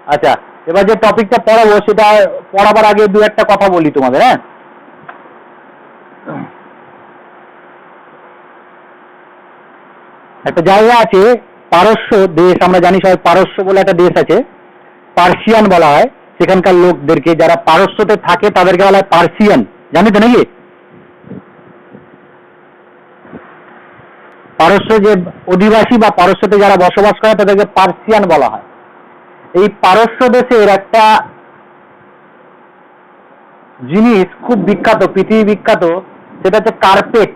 আচ্ছা, এবার যে টপিকটা পড়াবো সেটা পড়াবার আগে দু একটা কথা বলি তোমাদের। হ্যাঁ, একটা জায়গা আছে পারস্য দেশ, আমরা জানি সবাই পারস্য বলে একটা দেশ আছে, পার্সিয়ান বলা হয় সেখানকার লোকদেরকে, যারা পারস্যতে থাকে তাদেরকে বলা হয় পার্সিয়ান, জানি তো নাকি? পারস্য যে অধিবাসী বা পারস্যতে যারা বসবাস করে তাদেরকে পার্সিয়ান বলা হয়। এই পারস্য দেশের একটা জিনিস খুব বিখ্যাত, পৃথিবী বিখ্যাত, সেটা হচ্ছে কার্পেট।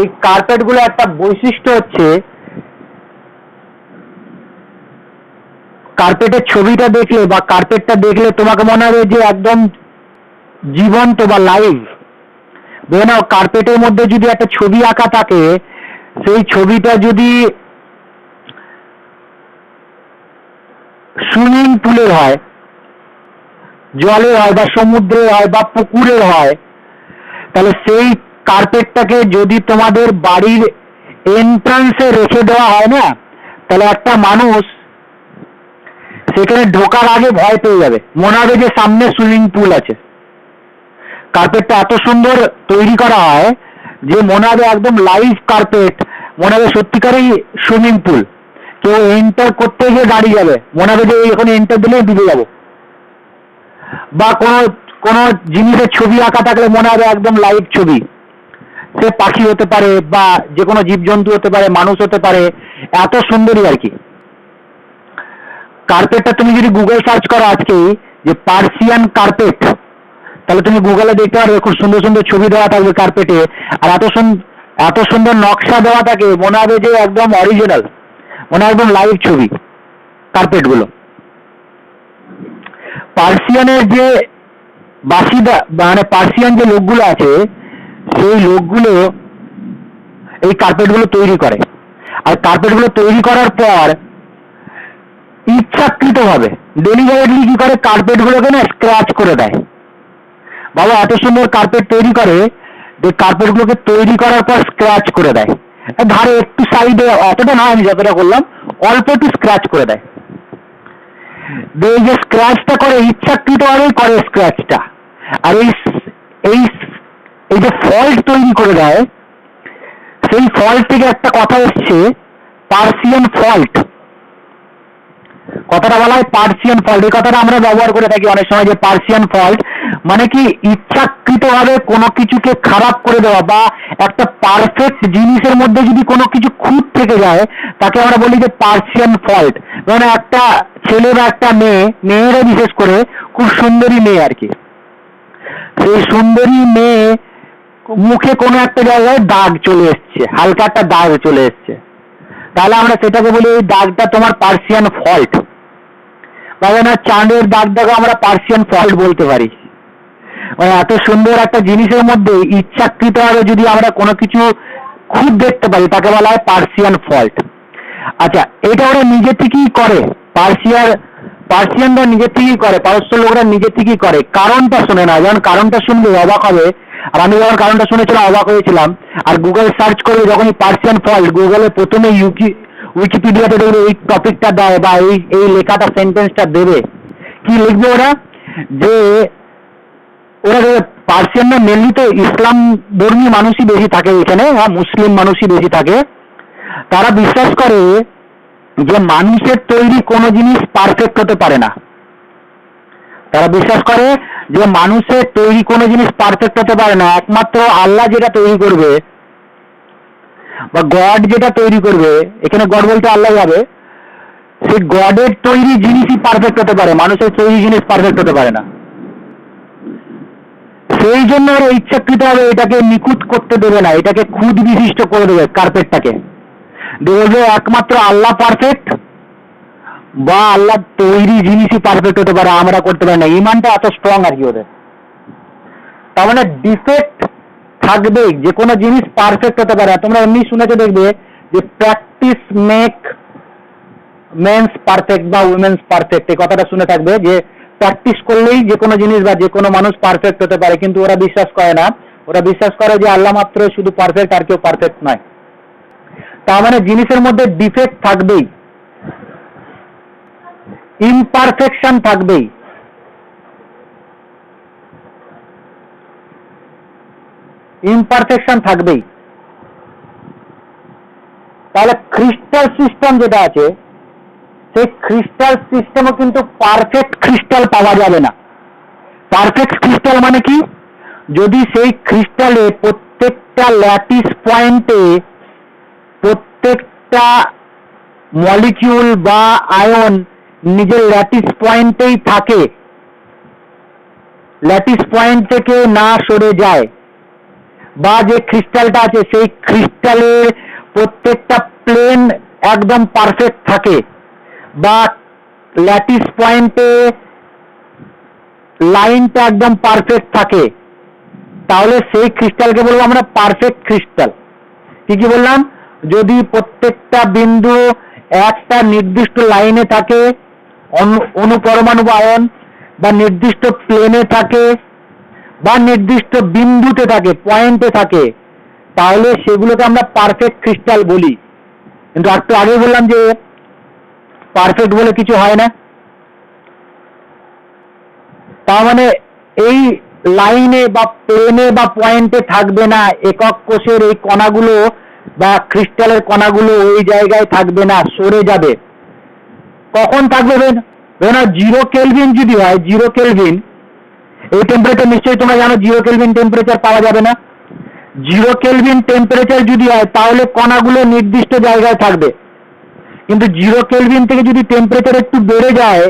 এই কার্পেট গুলো একটা বৈশিষ্ট্য হচ্ছে, কার্পেটের ছবিটা দেখলে বা কার্পেটটা দেখলে তোমাকে মনে হবে যে একদম জীবন্ত বা লাইভ। দেখে নাও, কার্পেটের মধ্যে যদি একটা ছবি আঁকা থাকে, সেই ছবিটা যদি সুইমিং পুলের হয়, জলের হয়, বা সমুদ্রের হয়, বা পুকুরের হয়, তাহলে সেই কার্পেটটাকে যদি তোমাদের বাড়ির এন্ট্রান্সে রেখে দেওয়া হয় না, তাহলে একটা মানুষ সেখানে ঢোকার আগে ভয় পেয়ে যাবে, মনে হবে যে সামনে সুইমিং পুল আছে। কার্পেটটা এত সুন্দর তৈরি করা হয় যে মনে হবে একদম লাইভ কার্পেট, মনে হবে সত্যিকারই সুইমিং পুল। কেউ এন্টার করতে গিয়ে দাঁড়িয়ে যাবে, মনে হবে যে এখানে এন্টার দিলে ডুবে যাবো। বা কোনো জিনিসের ছবি আঁকা থাকলে মনে হবে একদম লাইভ ছবি। সে পাখি হতে পারে বা যে কোনো জীবজন্তু হতে পারে, মানুষ হতে পারে, এত সুন্দরই আর কি। কার্পেটটা তুমি যদি গুগল সার্চ করো আজকে যে পার্সিয়ান কার্পেট, তাহলে তুমি গুগলে দেখতে পারবে খুব সুন্দর সুন্দর ছবি দেওয়া থাকবে কার্পেটে, আর এত সুন্দর নকশা দেওয়া থাকে, মনে হবে যে একদম অরিজিনাল, মনে হয় একদম লাইভ ছবি কার্পেট গুলো। পার্সিয়ানের যে বাসিন্দা মানে পার্সিয়ান যে লোকগুলো আছে, সেই লোকগুলো এই কার্পেটগুলো তৈরি করে। আর কার্পেটগুলো তৈরি করার পর ইচ্ছাকৃতভাবে ডেলিভারেটলি কি করে, কার্পেটগুলোকে না স্ক্র্যাচ করে দেয়। বাবা, এত সুন্দর কার্পেট তৈরি করে যে কার্পেটগুলোকে তৈরি করার পর স্ক্র্যাচ করে দেয়, ধারে একটু সাইডে, অতটা নয়, আমি যতটা করলাম অল্প একটু স্ক্র্যাচ করে দেয়। এই যে স্ক্র্যাচটা করে ইচ্ছাকৃতভাবেই করে স্ক্র্যাচটা। আর এই এই যে ফল্ট তৈরি করে দেয়, সেই ফল্ট থেকে একটা কথা এসছে, পার্সিয়ান ফল্ট। কথাটা বলা হয় পার্সিয়ান ফল্ট। এই কথাটা আমরা ব্যবহার করে থাকি অনেক সময়, যে পার্সিয়ান ফল্ট মানে কি, ইচ্ছাকৃতভাবে কোনো কিছুকে খারাপ করে দেওয়া, বা একটা পারফেক্ট জিনিসের মধ্যে যদি কোনো কিছু খুঁত থেকে যায়, তাকে আমরা বলি যে পার্সিয়ান ফল্ট। মানে একটা ছেলে বা একটা মেয়ে, মেয়েরা বিশেষ করে খুব সুন্দরী মেয়ে আর কি, সেই সুন্দরী মেয়ে মুখে কোনো একটা জায়গায় দাগ চলে এসছে, হালকা একটা দাগ চলে এসছে, তাহলে আমরা সেটাকে বলি এই দাগটা তোমার পার্সিয়ান ফল্ট। বা না, চাঁদের দাগটাকে আমরা পার্সিয়ান ফল্ট বলতে পারি। মানে এত সুন্দর একটা জিনিসের মধ্যে ইচ্ছাকৃতভাবে যদি আমরা কোনো কিছু খুঁত দেখতে পারি, তাকে বলা হয় পার্সিয়ান ফল্ট। আচ্ছা, এটা ওরা নিজে থেকেই করে, পার্সিয়ানরা নিজে থেকেই করে, পারস্য লোকরা নিজে থেকেই করে। কারণটা শুনে না, যখন কারণটা শুনবে অবাক হবে। আর আমি যখন কারণটা শুনেছিলাম অবাক হয়েছিলাম। আর গুগল সার্চ করবে যখন পার্সিয়ান ফল্ট, গুগলে প্রথমে উইকিপিডিয়াতে দেখবে এই টপিকটা দেয় বা এই লেখাটা, সেন্টেন্সটা দেবে, কি লিখবে ওরা, যে ওরা পার্সিয়ানরা মেনলি তো ইসলাম ধর্মী মানুষই বেশি থাকে এখানে, মুসলিম মানুষই বেশি থাকে। তারা বিশ্বাস করে যে মানুষের তৈরি কোনো জিনিস পারফেক্ট হতে পারে না। তারা বিশ্বাস করে যে মানুষের তৈরি কোনো জিনিস পারফেক্ট হতে পারে না, একমাত্র আল্লাহ যেটা তৈরি করবে বা গড যেটা তৈরি করবে, এখানে গড বলতে আল্লাহ হবে, সেই গডের তৈরি জিনিসই পারফেক্ট হতে পারে, মানুষের তৈরি জিনিস পারফেক্ট হতে পারে না। সেই জন্য ওরা ইচ্ছাকৃতভাবে এটাকে নিখুঁত করতে দেবে না, এটাকে খুদ বিশিষ্ট করে দেবে কার্পেটটাকে। বলবে একমাত্র আল্লাহ পারফেক্ট, বা আল্লাহ তৈরি জিনিসই পারফেক্ট হতে পারে, আমরা করতে পারি না। ইমানটা এত স্ট্রং আর কি ওদের। তার মানে ডিফেক্ট থাকবে, যে কোনো জিনিস পারফেক্ট হতে পারে। তোমরা এমনি শুনেছো দেখবে যে প্র্যাকটিস মেক মেন্স পারফেক্ট বা উইমেন্স পারফেক্ট, এই কথাটা শুনে থাকবে যে প্র্যাকটিস করলেই যে কোনো জিনিস বা যে কোনো মানুষ পারফেক্ট হতে পারে। কিন্তু ওরা বিশ্বাস করে না, ওরা বিশ্বাস করে যে আল্লাহ মাত্র শুধু পারফেক্ট, আর কেউ পারফেক্ট নয়। তার মানে জিনিসের মধ্যে ডিফেক্ট থাকবেই, ইমপারফেকশন থাকবেই। ইমপারফেকশন থাকবেই। তাহলে ক্রিস্টাল সিস্টেম যেটা আছে, সেই ক্রিস্টাল সিস্টেমও কিন্তু পারফেক্ট ক্রিস্টাল পাওয়া যাবে না। পারফেক্ট ক্রিস্টাল মানে কি? যদি সেই ক্রিস্টালে প্রত্যেকটা ল্যাটিস পয়েন্টে প্রত্যেকটা মলিকিউল বা আয়ন নিজের ল্যাটিস পয়েন্টেই থাকে, ল্যাটিস পয়েন্ট থেকে না সরে যায়, বা যে ক্রিস্টালটা আছে সেই ক্রিস্টালের প্রত্যেকটা প্লেন একদম পারফেক্ট থাকে, বা ল্যাটিস পয়েন্টে লাইনটা একদম পারফেক্ট থাকে, তাহলে সেই ক্রিস্টালকে বলবো আমরা পারফেক্ট ক্রিস্টাল। কি কি বললাম? যদি প্রত্যেকটা বিন্দু একটা নির্দিষ্ট লাইনে থাকে, অনুপরমাণু আয়ন, বা নির্দিষ্ট প্লেনে থাকে, বা নির্দিষ্ট বিন্দুতে থাকে, পয়েন্টে থাকে, তাহলে সেগুলোকে আমরা পারফেক্ট ক্রিস্টাল বলি। কিন্তু একটু আগে বললাম যে পারফেক্ট বলে কিছু হয় না। তার মানে এই লাইনে বা প্লেনে বা পয়েন্টে থাকবে না, একক কোষের এই কণাগুলো বা ক্রিস্টালের কণাগুলো ওই জায়গায় থাকবে না, সরে যাবে। কখন থাকবে? না 0 কেলভিন যদি হয়, 0 কেলভিন এই টেম্পারেচার নিশ্চয়ই তোমরা জানো, 0 কেলভিন টেম্পারেচার পাওয়া যাবে না। 0 কেলভিন টেম্পারেচার যদি হয় তাহলে কণাগুলো নির্দিষ্ট জায়গায় থাকবে। কিন্তু 0 কেলভিন থেকে যদি টেম্পারেচার একটু বেড়ে যায়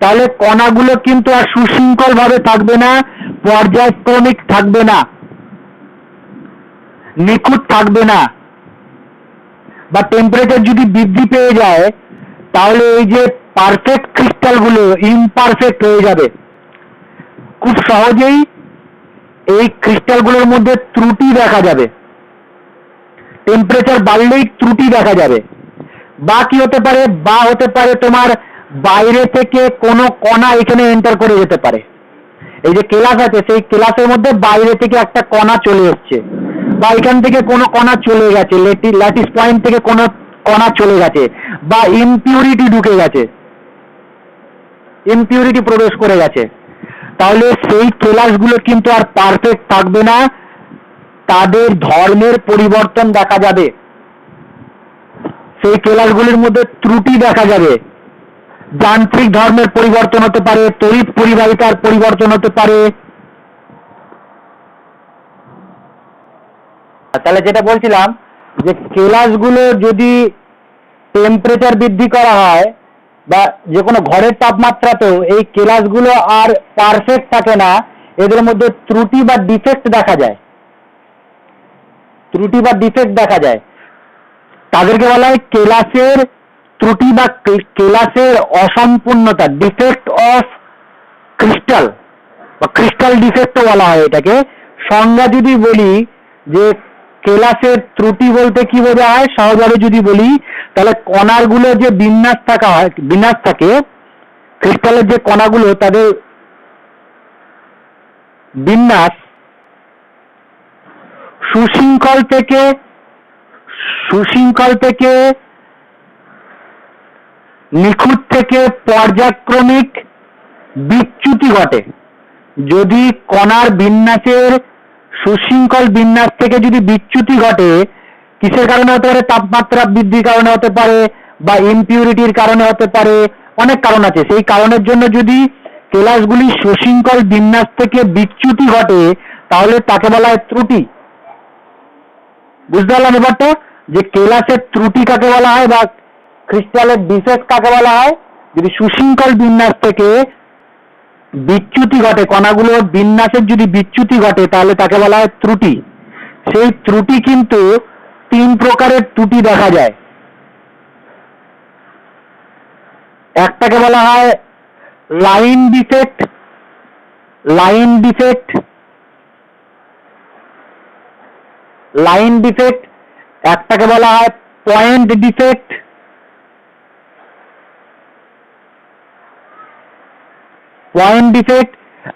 তাহলে কণাগুলো কিন্তু আর সুশৃঙ্খল ভাবে থাকবে না, পর্যায়ক্রমিক থাকবে না, নিখুঁত থাকবে না। বা টেম্পারেচার যদি বৃদ্ধি পেয়ে যায় তাহলে এই যে পারফেক্ট ক্রিস্টালগুলো ইমপারফেক্ট হয়ে যাবে। খুব সহজেই এই ক্রিস্টালগুলোর মধ্যে ত্রুটি দেখা যাবে, টেম্পারেচার বাড়লেই ত্রুটি দেখা যাবে। বা কি হতে পারে? বা হতে পারে তোমার বাইরে থেকে কোনো কণা এখানে এন্টার করে যেতে পারে। এই যে কেলাস আছে সেই কেলাসের মধ্যে বাইরে থেকে একটা কণা চলে এসছে, বা এখান থেকে কোনো কণা চলে গেছে, ল্যাটিস পয়েন্ট থেকে কোনো কণা চলে গেছে, বা ইমপিউরিটি ঢুকে গেছে, ইমপিউরিটি প্রবেশ করে গেছে, তাহলে সেই কেলাসগুলো কিন্তু আর পারফেক্ট থাকবে না, তাদের ধর্মের পরিবর্তন দেখা যাবে, সেই কেলাসগুলির মধ্যে ত্রুটি দেখা যাবে। যান্ত্রিক ধর্মের পরিবর্তন হতে পারে, তড়িৎ পরিবাহিতার পরিবর্তন হতে পারে। তাহলে যেটা বলছিলাম যে কেলাসগুলো যদি টেম্পারেচার বৃদ্ধি করা হয় বা যে কোনো ঘরের তাপমাত্রাতেও এই কেলাসগুলো আর পারফেক্ট থাকে না, এদের মধ্যে ত্রুটি বা ডিফেক্ট দেখা যায়, ত্রুটি বা ডিফেক্ট দেখা যায়। তাদেরকে বলা হয় কেলাসের ত্রুটি বা কেলাসের অসম্পূর্ণতা, ডিফেক্ট অফ ক্রিস্টাল বা ক্রিস্টাল ডিফেক্টও বলা হয় এটাকে। সংজ্ঞা যদি বলি যে কেলাসের ত্রুটি বলতে কি বোঝা হয়, সহজভাবে যদি বলি তাহলে কণাগুলো যে বিন্যাস থাকে, ক্রিস্টালের যে কণাগুলো তাদের বিন্যাস সুশৃঙ্খল থেকে নিখুঁত থেকে পর্যায়ক্রমিক বিচ্যুতি ঘটে। যদি কণার বিন্যাসের সুশৃঙ্খল বিন্যাস থেকে যদি বিচ্যুতি ঘটে, কিসের কারণে হতে পারে? তাপমাত্রা বৃদ্ধির কারণে হতে পারে, বা ইমপিউরিটির কারণে হতে পারে, অনেক কারণ আছে। সেই কারণের জন্য যদি কেলাসগুলি সুশৃঙ্খল বিন্যাস থেকে বিচ্যুতি ঘটে তাহলে তাকে বলা হয় ত্রুটি। বুঝতে পারলাম এবার তো যে কেলাসের ত্রুটি কাকে বলা হয় বা ক্রিস্টালের ডিফেক্ট কাকে বলা হয়? যদি সুশৃঙ্খল বিন্যাস থেকে বিচ্যুতি ঘটে, কণাগুলোর বিন্যাসের যদি বিচ্যুতি ঘটে তাহলে তাকে বলা হয় ত্রুটি। সেই ত্রুটি কিন্তু 3 প্রকারের ত্রুটি দেখা যায়। একটাকে বলা হয় লাইন ডিফেক্ট, একটাকে বলা হয় পয়েন্ট ডিফেক্ট,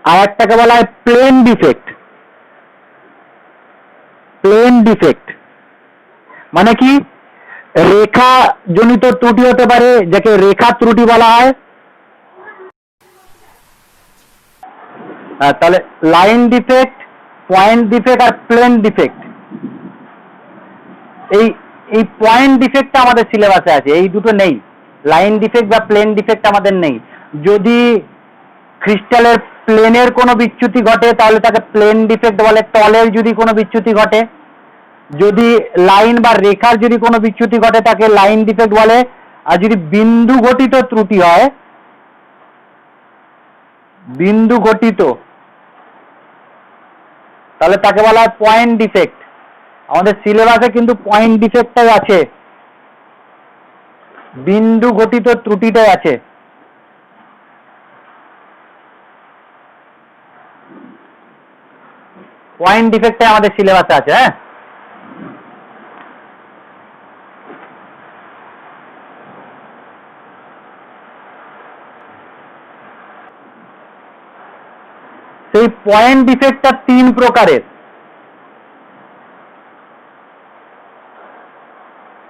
আর একটাকে বলা হয় প্লেন ডিফেক্ট। মানে কি? রেখা জনিত ত্রুটি হতে পারে, যাকে রেখা ত্রুটি বলা হয়। তাহলে লাইন ডিফেক্ট, পয়েন্ট ডিফেক্ট আর প্লেন ডিফেক্ট, এই এই পয়েন্ট ডিফেক্টটা আমাদের সিলেবাসে আছে, এই দুটো নেই। লাইন ডিফেক্ট বা প্লেন ডিফেক্ট আমাদের নেই। যদি ক্রিস্টালের প্লেনের কোনো বিচ্যুতি ঘটে তাহলে তাকে প্লেন ডিফেক্ট বলে, তলের যদি কোনো বিচ্যুতি ঘটে, যদি লাইন বা রেখার যদি কোনো বিচ্যুতি ঘটে তাকে লাইন ডিফেক্ট বলে, আর যদি বিন্দু ঘটিত ত্রুটি হয়, বিন্দু ঘটিত, তাহলে তাকে বলা হয় পয়েন্ট ডিফেক্ট। আমাদের সিলেবাসে কিন্তু পয়েন্ট ডিফেক্টটাই আছে, বিন্দু ঘটিত ত্রুটিটাই আছে। পয়েন্ট ডিফেক্টটাই আমাদের সিলেবাসে আছে। হ্যাঁ, সেই পয়েন্ট ডিফেক্টটা 3 প্রকারের।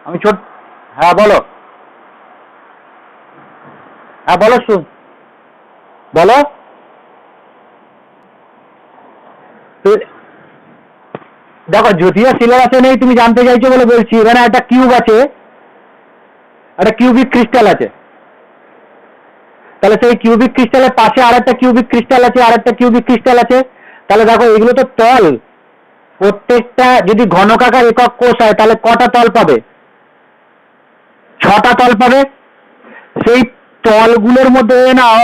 আমি হ্যাঁ বলো, হ্যাঁ বলো, বলো। দেখো, যদিও সিলেবাসে নেই, তুমি জানতে চাইছো বলে বলছি। এখানে একটা কিউব আছে, একটা কিউবিক ক্রিস্টাল আছে, তাহলে সেই কিউবিক ক্রিস্টালের পাশে আরেকটা কিউবিক ক্রিস্টাল আছে, আরেকটা কিউবিক ক্রিস্টাল আছে। তাহলে দেখো, এগুলো তো তল, প্রত্যেকটা যদি ঘনকাকার একক কোষ হয় তাহলে কটা তল পাবে? 6টা তল পাবে। সেই তলগুলোর মধ্যে নাও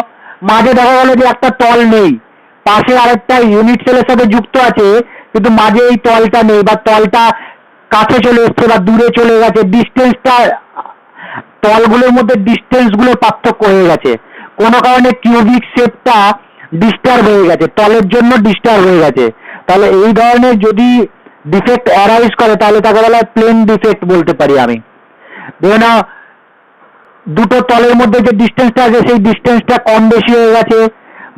মাঝে দেখা গেল যে একটা তল নেই, পাশে আরেকটা ইউনিট সেলের সাথে যুক্ত আছে, কিন্তু মাঝে এই তলটা নেই, বা তলটা কাছে চলে এসছে বা দূরে চলে গেছে, ডিস্টেন্সটা, তলগুলোর মধ্যে ডিস্টেন্স গুলো পার্থক্য হয়ে গেছে, কোনো কারণে কিউবিক শেপটা ডিস্টার্ব হয়ে গেছে, তলের জন্য ডিস্টার্ব হয়ে গেছে। তাহলে এই ধরনের যদি ডিফেক্ট অ্যারাইজ করে তাহলে তাকে বলা হয় প্লেন ডিফেক্ট বলতে পারি আমি। দেখে নাও, দুটো তলের মধ্যে যে ডিস্টেন্সটা আছে সেই ডিস্টেন্সটা কম বেশি হয়ে গেছে,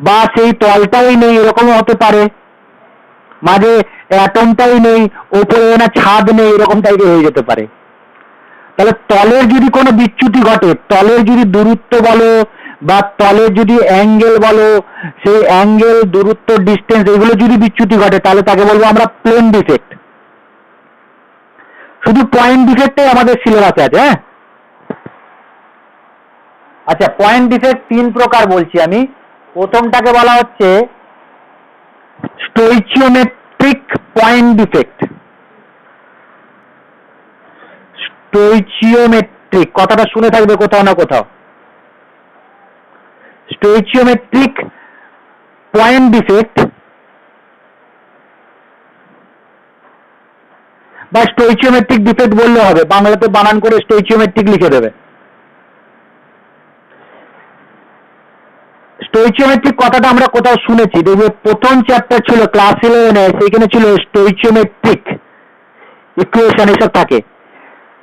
বা সেই তলটাই নেই, এরকমও হতে পারে, মাঝে অ্যাটমটাই নেই, ওপরে না ছাদ নেই, এরকম টাইপের হয়ে যেতে পারে। তাহলে তলের যদি কোনো বিচ্যুতি ঘটে, তলের যদি দূরত্ব বলো বা তলের যদি অ্যাঙ্গেল বলো, সেই অ্যাঙ্গেল, দূরত্ব, ডিস্টেন্স, এগুলো যদি বিচ্যুতি ঘটে তাহলে তাকে বলবো আমরা প্লেন ডিফেক্ট। শুধু পয়েন্ট ডিফেক্টটাই আমাদের সিলেবাসে আছে। হ্যাঁ, আচ্ছা, পয়েন্ট ডিফেক্ট 3 প্রকার বলছি আমি। প্রথমটাকে বলা হচ্ছে স্টোইচিওমেট্রিক পয়েন্ট ডিফেক্ট। স্টোইচিওমেট্রিক কথাটা শুনে থাকবে কোথাও না কোথাও। স্টোইচিওমেট্রিক পয়েন্ট ডিফেক্ট বা স্টোইচিওমেট্রিক ডিফেক্ট বললে হবে, বাংলাতে বানান করে স্টোইচিওমেট্রিক লিখে দেবে। স্টোইচিওমেট্রিক কথাটা আমরা কোথাও শুনেছি, দেখবে প্রথম চ্যাপ্টার ছিল ক্লাস 11-এ, সেখানে ছিল স্টোইচিওমেট্রিক ইকুয়েশন, এসব থাকে।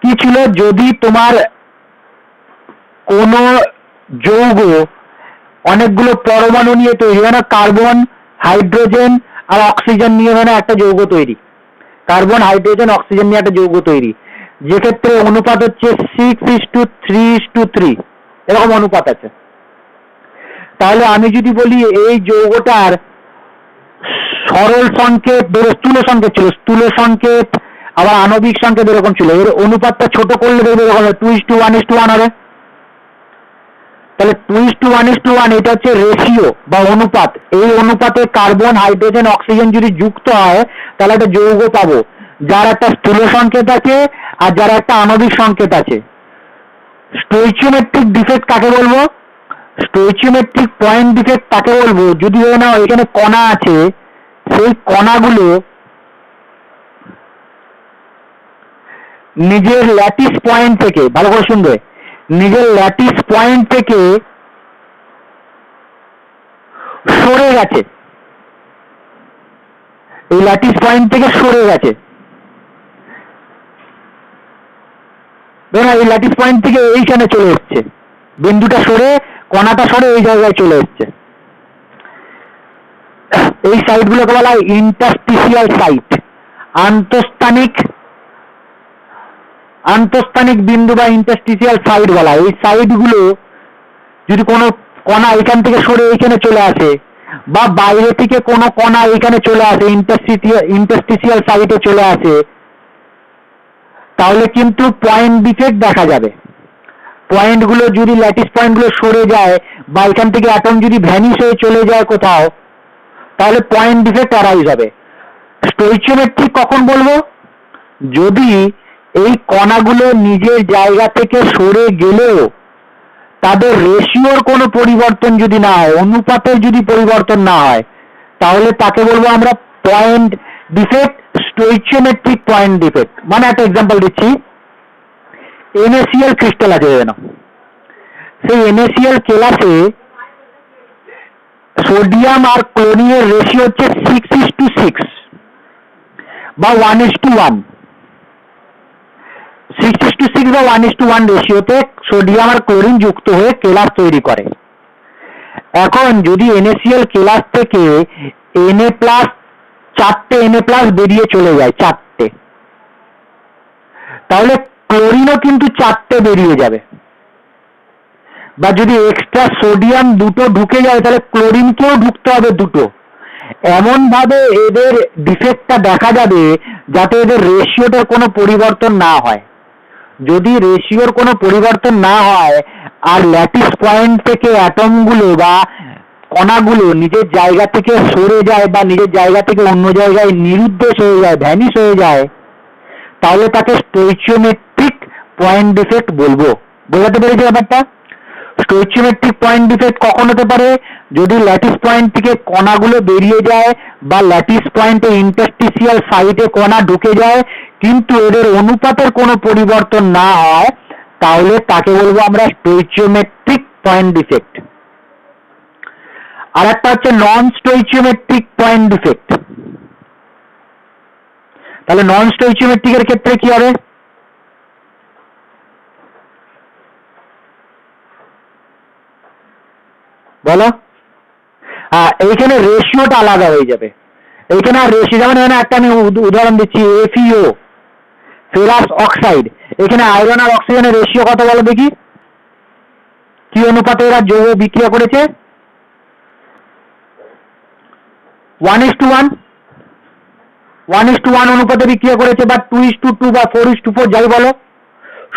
কি ছিল? যদি তোমার কোন যৌগ অনেকগুলো পরমাণু নিয়ে তৈরি, মানে কার্বন, হাইড্রোজেন আর অক্সিজেন নিয়ে মানে একটা যৌগ তৈরি, কার্বন, হাইড্রোজেন, অক্সিজেন নিয়ে একটা যৌগ তৈরি, যেক্ষেত্রে অনুপাত হচ্ছে 6:3:3, এরকম অনুপাত আছে। তাহলে আমি যদি বলি এই যৌগটার সরল সংকেত, স্থূল সংকেত ছিল, স্থূল সংকেত আবার আণবিক সংকেত এরকম ছিল, এর অনুপাতটা ছোট করলে দেখবে এরকম 2:1:1 হবে। তাহলে 2:1:1 এটা হচ্ছে রেশিও বা অনুপাত। এই অনুপাতে কার্বন, হাইড্রোজেন, অক্সিজেন যদি যুক্ত হয় তাহলে একটা যৌগ পাবো যার একটা স্থূল সংকেত আছে আর যার একটা আণবিক সংকেত আছে। স্টোইচিওমেট্রিক ডিফেক্ট কাকে বলবো? স্টোইচিওমেট্রিক পয়েন্ট ডিফেক্ট তাকে বলবো যদি না এখানে কণা আছে, সেই কণাগুলো নিজের ল্যাটিস পয়েন্ট থেকে, ভালো করে শুনবে, নিজের ল্যাটিস পয়েন্ট থেকে সরে গেছে, এই ল্যাটিস পয়েন্ট থেকে সরে গেছে, এই ল্যাটিস পয়েন্ট থেকে এইখানে চলে এসছে, বিন্দুটা সরে, কণাটা সরে এই জায়গায় চলে এসছে। এই সাইট গুলোকে বলা হয় ইন্টারস্টিশিয়াল সাইট, আন্তঃস্থানিক আন্তঃস্থানিক বিন্দু বা ইন্টারস্টিশিয়াল সাইড বলা হয়। এই সাইডগুলো যদি কোনো কণা এখান থেকে সরে এখানে চলে আসে বা বাইরে থেকে কোনো কণা এখানে চলে আসে, ইন্টারস্টিশিয়াল সাইডে চলে আসে, তাহলে কিন্তু পয়েন্ট ডিফেক্ট দেখা যাবে। পয়েন্টগুলো যদি ল্যাটিস পয়েন্টগুলো সরে যায় বা এখান থেকে অ্যাটম যদি ভ্যানিশ হয়ে চলে যায় কোথাও, তাহলে পয়েন্ট ডিফেক্ট অ্যারাইজ হবে। স্টোইচিওমেট্রিক কখন বলবো? যদি এই কণাগুলো নিজের জায়গা থেকে সরে গেলেও তাদের রেশিওর কোনো পরিবর্তন যদি না হয়, অনুপাতের যদি পরিবর্তন না হয়, তাহলে তাকে বলবো আমরা পয়েন্ট ডিফেক্ট, স্টোইচিওমেট্রিক পয়েন্ট ডিফেক্ট। মানে একটা এক্সাম্পল দিচ্ছি, NaCl ক্রিস্টাল আছে না, সেই NaCl কেলাসে সোডিয়াম আর ক্লোরিনের রেশিও হচ্ছে 6:6 বা 1:1, 6:6 বা 1:1 রেশিওতে সোডিয়াম আর ক্লোরিন যুক্ত হয়ে কেলাস তৈরি করে। এখন যদি NaCl কেলাস থেকে Na+, 4টে Na+ বেরিয়ে চলে যায়, 4টে, তাহলে ক্লোরিনও কিন্তু 4টে বেরিয়ে যাবে। বা যদি এক্সট্রা সোডিয়াম 2টো ঢুকে যায়, তাহলে ক্লোরিনকেও ঢুকতে হবে 2টো। এমন ভাবে এদের ডিফেক্টটা দেখা যাবে যাতে এদের রেশিওটার কোনো পরিবর্তন না হয়। যদি রেশিওর কোনো পরিবর্তন না হয় আর ল্যাটিস পয়েন্ট থেকে অ্যাটমগুলো বা কণাগুলো নিজের জায়গা থেকে সরে যায় বা নিজের জায়গা থেকে অন্য জায়গায় নিরুদ্দেশ হয়ে যায়, ভ্যানিশ হয়ে যায়, তাহলে তাকে স্টোইচিওমেট্রিক পয়েন্ট ডিফেক্ট বলবো। বোঝাতে পেরেছি ব্যাপারটা? স্টোইচিওমেট্রিক পয়েন্ট ডিফেক্ট কখন হতে পারে? যদি ল্যাটিস পয়েন্ট থেকে কণাগুলো বেরিয়ে যায় বা ল্যাটিস পয়েন্টে ইন্টারস্টিশিয়াল সাইডে কণা ঢুকে যায় কিন্তু এদের অনুপাতের কোনো পরিবর্তন না হয়, তাহলে তাকে বলবো আমরা স্টোইচিওমেট্রিক পয়েন্ট ডিফেক্ট। আর একটা হচ্ছে নন স্টোইচিওমেট্রিক পয়েন্ট ডিফেক্ট। তাহলে নন স্টোইচিওমেট্রিকের ক্ষেত্রে কি হবে? বলো। এইখানে রেশিওটা আলাদা হয়ে যাবে। এইখানে আর রেশিও, যেমন এখানে একটা আমি উদাহরণ দিচ্ছি, FeO, ফেরাস অক্সাইড। এখানে আয়রন আর অক্সিজেনের রেশিও কত বলো দেখি? কি অনুপাতে এরা যৌগ বিক্রিয়া করেছে? 1:1, 1:1 অনুপাতে বিক্রিয়া করেছে, বা 2:2 বা 4:4 যাই বলো,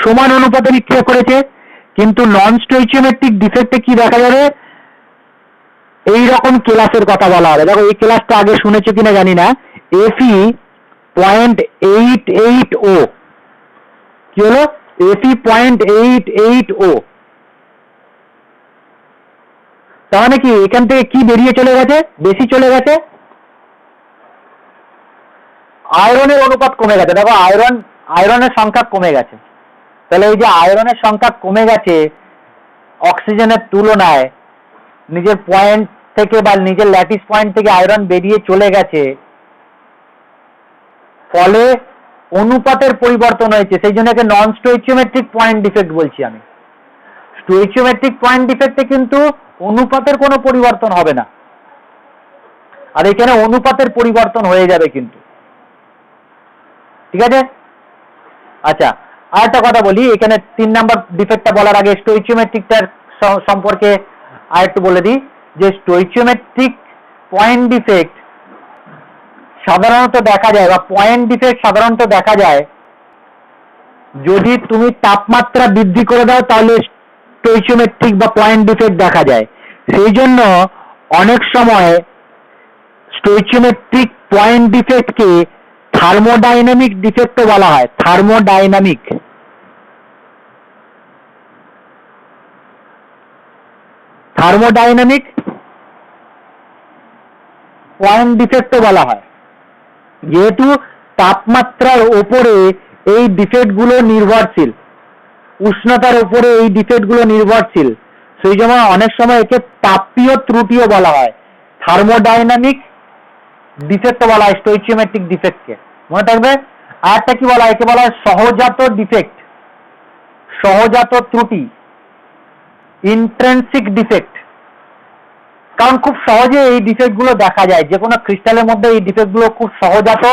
সমান অনুপাতে বিক্রিয়া করেছে। কিন্তু নন স্টোইচিওমেট্রিক ডিফেক্টে কি দেখা যাবে? এইরকম ক্লাসের কথা বলা হবে। দেখো এই ক্লাসটা আগে শুনেছো কিনা জানি না, Fe.88O। কি হলো? Fe.88O। তার মানে কি এখান থেকে কি বেরিয়ে চলে গেছে? বেশি চলে গেছে, আয়রনের অনুপাত কমে গেছে। দেখো আয়রনের সংখ্যা কমে গেছে। তাহলে এই যে আয়রনের সংখ্যা কমে গেছে অক্সিজেনের তুলনায়, নিজের পয়েন্ট থেকে বা নিজের ল্যাটিস পয়েন্ট থেকে আয়রন বেরিয়ে চলে গেছে, ফলে অনুপাতের পরিবর্তন হয়েছে, সেই জন্য একে নন স্টোইচিওমেট্রিক পয়েন্ট ডিফেক্ট বলছি আমি। স্টোইচিওমেট্রিক পয়েন্ট ডিফেক্টে কিন্তু অনুপাতের কোনো পরিবর্তন হবে না, আর এখানে অনুপাতের পরিবর্তন হয়ে যাবে কিন্তু। ঠিক আছে? আচ্ছা, আর একটা কথা বলি, এখানে 3 নম্বর ডিফেক্টটা বলার আগে স্টোইচিওমেট্রিকটার সম্পর্কে আর একটু বলে দিই, যে স্টোইচিওমেট্রিক পয়েন্ট ডিফেক্ট সাধারণত দেখা যায়, বা পয়েন্ট ডিফেক্ট সাধারণত দেখা যায় যদি তুমি তাপমাত্রা বৃদ্ধি করে দাও, তাহলে স্টোইচিওমেট্রিক বা পয়েন্ট ডিফেক্ট দেখা যায়। সেই জন্য অনেক সময় স্টোইচিওমেট্রিক পয়েন্ট ডিফেক্টকে থার্মোডাইনামিক ডিফেক্টও বলা হয়। থার্মোডাইনামিক পয়েন্ট ডিফেক্টও বলা হয়, যেহেতু তাপমাত্রার উপরে এই ডিফেক্টগুলো নির্ভরশীল, উষ্ণতার উপরে এই ডিফেক্টগুলো নির্ভরশীল, সেই জন্য অনেক সময় একে তাপীয় ত্রুটিও বলা হয়। থার্মোডাইনামিক ডিফেক্ট বলা হয় স্টোইচিওমেট্রিক ডিফেক্টকে, মনে থাকবে। আর একটা কি বলা হয়? একে বলা হয় সহজাত ডিফেক্ট, সহজাত ত্রুটি, ইন্ট্রিনসিক ডিফেক্ট। কারণ খুব সহজে এই ডিফেক্টগুলো দেখা যায়, যে কোনো ক্রিস্টালের মধ্যে এই ডিফেক্টগুলো খুব সহজাত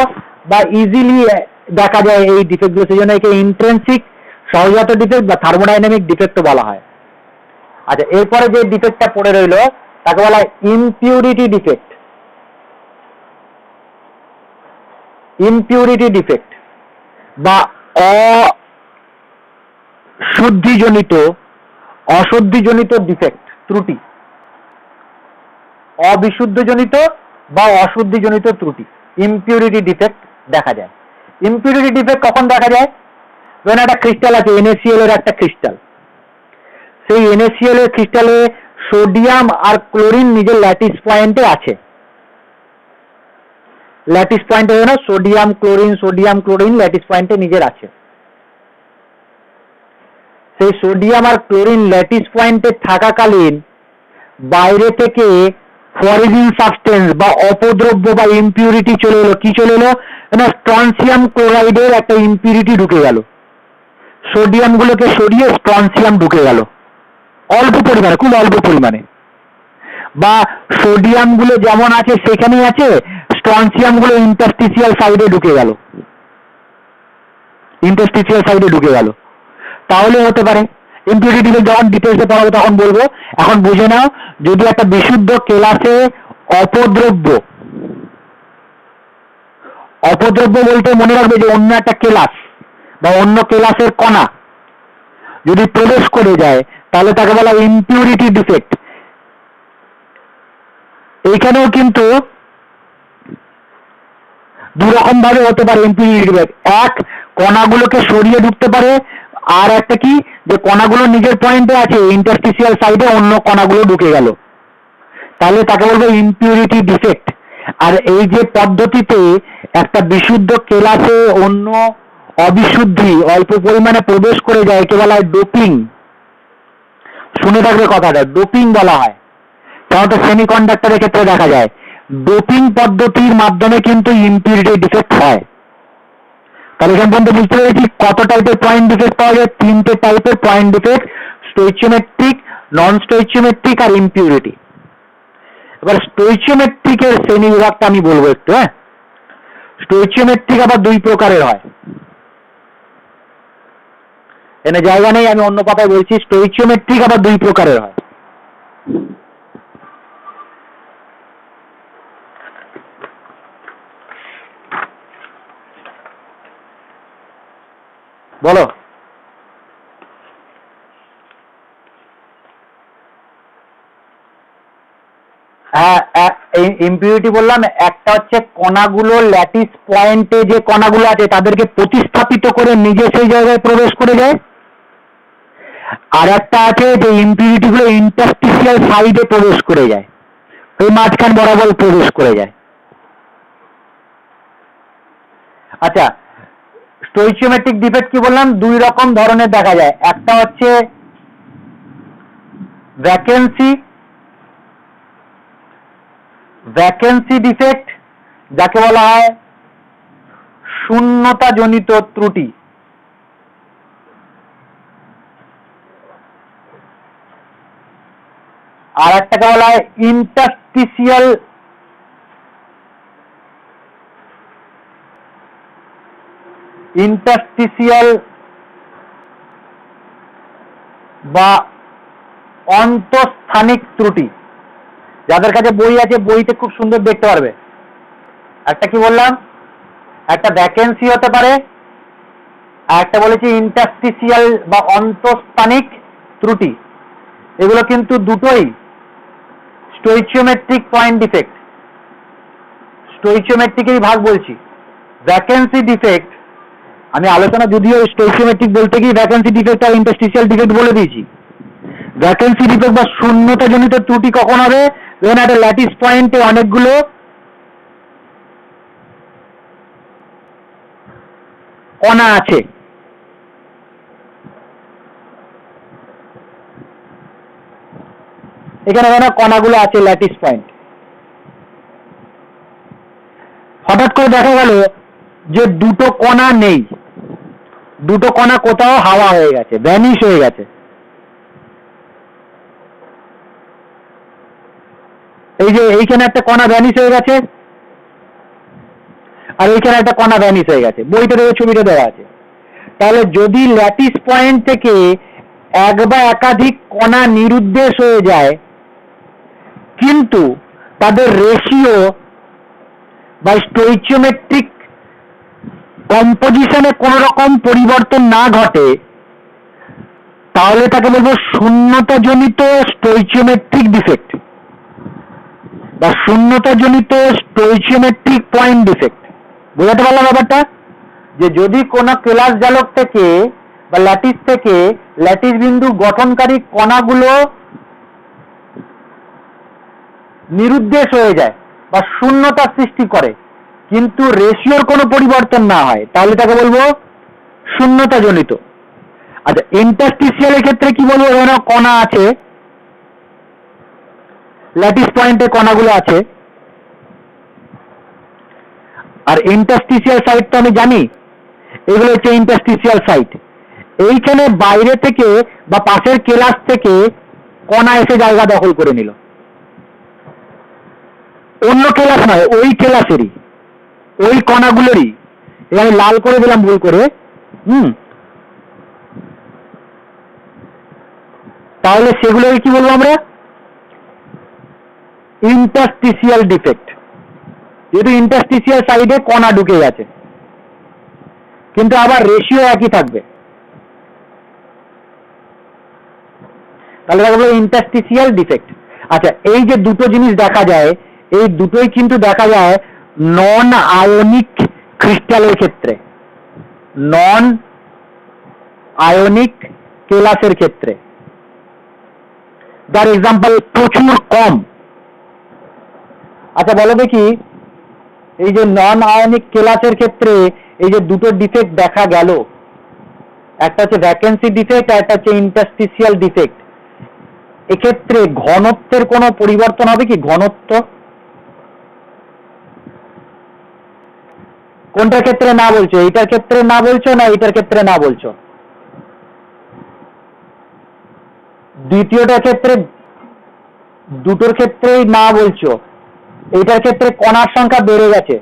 বা ইজিলি দেখা যায় এই ডিফেক্টগুলো, সেই জন্য একে ইন্ট্রিনসিক সহজাত ডিফেক্ট বা থার্মোডাইনামিক ডিফেক্টও বলা হয়। আচ্ছা, এরপরে যে ডিফেক্টটা পড়ে রইল তাকে বলা হয় ইমপিউরিটি ডিফেক্ট। ইমপিউরিটি ডিফেক্ট বা অশুদ্ধিজনিত ডিফেক্ট, ত্রুটি, অবিশুদ্ধজনিত বা অশুদ্ধিজনিত ত্রুটি, ইমপিউরিটি ডিফেক্ট দেখা যায়। ইমপিউরিটি ডিফেক্ট কখন দেখা যায়? ধরুন একটা ক্রিস্টাল আছে, NaCl এর একটা ক্রিস্টাল, সেই NaCl এর ক্রিস্টালে সোডিয়াম আর ক্লোরিন নিজের ল্যাটিস পয়েন্টে আছে। ল্যাটিস পয়েন্টে সোডিয়াম ক্লোরিন ল্যাটিস পয়েন্টে নিজের আছে। সেই সোডিয়াম আর ক্লোরিন ল্যাটিস পয়েন্টে থাকাকালীন বাইরে থেকে ফরেনিং সাবস্টেন্স বা অপদ্রব্য বা ইমপিউরিটি চলে এলো। কি চলে এলো? স্ট্রনসিয়াম ক্লোরাইডের একটা ইমপিউরিটি ঢুকে গেল। সোডিয়াম গুলোকে সরিয়ে স্ট্রনসিয়াম ঢুকে গেল অল্প পরিমাণে, খুব অল্প পরিমাণে। বা সোডিয়াম গুলো যেমন আছে সেখানেই আছে, স্ট্রনসিয়াম গুলো ইন্টারস্টিসিয়াল সাইডে ঢুকে গেল। তাহলে হতে পারে ইমপিউরিটি ডিফেক্ট। যখন ডিটেলসে পড়াবো তখন বলবো, এখন বুঝে নাও, যদি একটা বিশুদ্ধ কেলাসে অপদ্রব্য বলতে মনে রাখবে যে অন্য একটা কেলাস বা অন্য কেলাসের কণা যদি প্রবেশ করে যায় তাহলে তাকে বলা ইমপিউরিটি ডিফেক্ট। এইখানেও কিন্তু দুরকম ভাবে হতে পারে ইমপিউরিটি ডিফেক্ট। এক, কণাগুলোকে সরিয়ে ঢুকতে পারে, আর একটা কি, যে কণাগুলো নিজের পয়েন্টে আছে, ইন্টারস্টিসিয়াল সাইডে অন্য কণাগুলো ঢুকে গেল, তাহলে তাকে বলবো ইমপিউরিটি ডিফেক্ট। আর এই যে পদ্ধতিতে একটা বিশুদ্ধ কেলাসে অন্য অবিশুদ্ধি অল্প পরিমাণে প্রবেশ করে যায়, একে বলা হয় ডোপিং। শুনে থাকবে কথাটা, ডোপিং বলা হয়। সাধারণত সেমিকন্ডাক্টরের ক্ষেত্রে দেখা যায়। ডোপিং পদ্ধতির মাধ্যমে কিন্তু ইমপিউরিটি ডিফেক্ট হয়। তাহলে এখান পর্যন্ত বুঝতে পেরেছি কত টাইপের পয়েন্ট ডিফেক্ট পাওয়া যায়। 3টে টাইপের পয়েন্ট ডিফেক্ট: স্টোইচিওমেট্রিক, নন স্টোইচিওমেট্রিক আর ইমপিউরিটি। এবার স্টোইচিওমেট্রিকের শ্রেণী বিভাগটা আমি বলবো একটু। স্টোইচিওমেট্রিক আবার 2 প্রকারের হয়। এনে জায়গা নেই, আমি অন্য কথায় বলছি। স্টোইচিওমেট্রিক আবার 2 প্রকারের হয়। বলো। হ্যাঁ, ইমপিউরিটি বললাম, একটা হচ্ছে কণাগুলো ল্যাটিস পয়েন্টে যে কণাগুলো আছে তাদেরকে প্রতিস্থাপিত করে নিজে সেই জায়গায় প্রবেশ করে যায়। আর একটা আছে যে ইমপিউরিটি গুলো ইন্টারস্টিসিয়াল সাইডে প্রবেশ করে যায়, ওই মাঝখান বরাবর প্রবেশ করে যায়। আচ্ছা, স্টোইচিওমেট্রিক ডিফেক্ট কি বললাম? 2 রকম ধরনের দেখা যায়। একটা হচ্ছে ভ্যাকেন্সি ডিফেক্ট, যাকে বলা হয় শূন্যতা জনিত ত্রুটি। আর একটাকে বলা হয় ইন্টারস্টিসিয়াল বা অন্তঃস্থানিক ত্রুটি। যাদের কাছে বই আছে বইতে খুব সুন্দর দেখতে পারবে। একটা কি বললাম? একটা ভ্যাকেন্সি হতে পারে, আর একটা বলেছি ইন্টারস্টিসিয়াল বা অন্তঃস্থানিক ত্রুটি। এগুলো কিন্তু দুটোই স্টোইচিওমেট্রিক পয়েন্ট ডিফেক্ট। স্টোইচিওমেট্রিকেরই ভাগ বলছি। ভ্যাকেন্সি ডিফেক্ট আমি আলোচনা যদিও স্টোইচিওমেট্রিক বলতে গিয়ে ভ্যাকেন্সি ডিফেক্ট আর ইন্টারস্টিসিয়াল ডিফেক্ট বলে দিয়েছি। ভ্যাকেন্সি ডিফেক্ট বা শূন্যতা জনিত ত্রুটি কখন হবে? যখন একটা ল্যাটিস পয়েন্টে অনেকগুলো কণা আছে, এখানে কণাগুলো আছে ল্যাটিস পয়েন্ট। হঠাৎ করে দেখা গেল যে দুটো কণা নেই, দুটো কণা কোথাও হাওয়া হয়ে গেছে, ভ্যানিশ হয়ে গেছে। এই যে এইখানে একটা কণা ভ্যানিশ হয়ে গেছে, আর এইখানে একটা কণা ভ্যানিশ হয়ে গেছে, বইটা দেওয়া ছবিটা দেওয়া আছে। তাহলে যদি ল্যাটিস পয়েন্ট থেকে এক বা একাধিক কণা নিরুদ্দেশ হয়ে যায় কিন্তু তাদের রেশিও বা স্টোইচিওমেট্রিক কম্পোজিশনে কোন রকম পরিবর্তন না ঘটে, তাহলে তাকে বলবো শূন্যতাজনিত স্টোইচিওমেট্রিক ডিফেক্ট বা শূন্যতাজনিত স্টোইচিওমেট্রিক পয়েন্ট ডিফেক্ট। বোঝাতে পারলাম ব্যাপারটা? যে যদি কোনো কেলাস জালক থেকে বা ল্যাটিস থেকে ল্যাটিস বিন্দু গঠনকারী কণাগুলো নিরুদ্দেশ হয়ে যায় বা শূন্যতা সৃষ্টি করে কিন্তু রেশিওর কোনো পরিবর্তন না হয়, তাহলে তাকে বলবো শূন্যতাজনিত। আচ্ছা, ইন্টারস্টিশিয়ালের ক্ষেত্রে কি বলবো? ধরো কণা আছে, ল্যাটিস পয়েন্টে কণাগুলো আছে, আর ইন্টারস্টিশিয়াল সাইট তো আমি জানি, এগুলো হচ্ছে ইন্টারস্টিশিয়াল সাইট। এইখানে বাইরে থেকে বা পাশের কেলাস থেকে কণা এসে জায়গা দখল করে নিল, অন্য কেলাস নয়, ওই কেলাসেরই, ওই কণাগুলোরই। আমি লাল করে দিলাম ভুল করে। তাহলে সেগুলোকে কি বলবো আমরা? Interstitial defect. যেহেতু ইন্টারস্টিশিয়াল সাইডে কণা ঢুকে গেছে কিন্তু আবার রেশিও একই থাকবে, তাহলে বলবো ইন্টারস্টিশিয়াল ডিফেক্ট। আচ্ছা, এই যে দুটো জিনিস দেখা যায়, এই দুটোই কিন্তু দেখা যায় নন আয়নিক ক্রিস্টালের ক্ষেত্রে, নন আয়নিক কেলাসের ক্ষেত্রে। যার এক্সাম্পল প্রচুর কম। আচ্ছা বলো দেখি, এই যে নন আয়নিক কেলাসের ক্ষেত্রে এই যে দুটো ডিফেক্ট দেখা গেল, একটা হচ্ছে ভ্যাকেন্সি ডিফেক্ট আর একটা হচ্ছে ইন্টারস্টিশিয়াল ডিফেক্ট, এক্ষেত্রে ঘনত্বের কোনো পরিবর্তন হবে কি? ঘনত্ব কোনটার ক্ষেত্রে না বলছো? এইটার ক্ষেত্রে না বলছো না এইটার ক্ষেত্রে না বলছো? দ্বিতীয়টার ক্ষেত্রে, দুটোর ক্ষেত্রেই না বলছো। এইটার ক্ষেত্রে কণার সংখ্যা বেড়ে গেছে,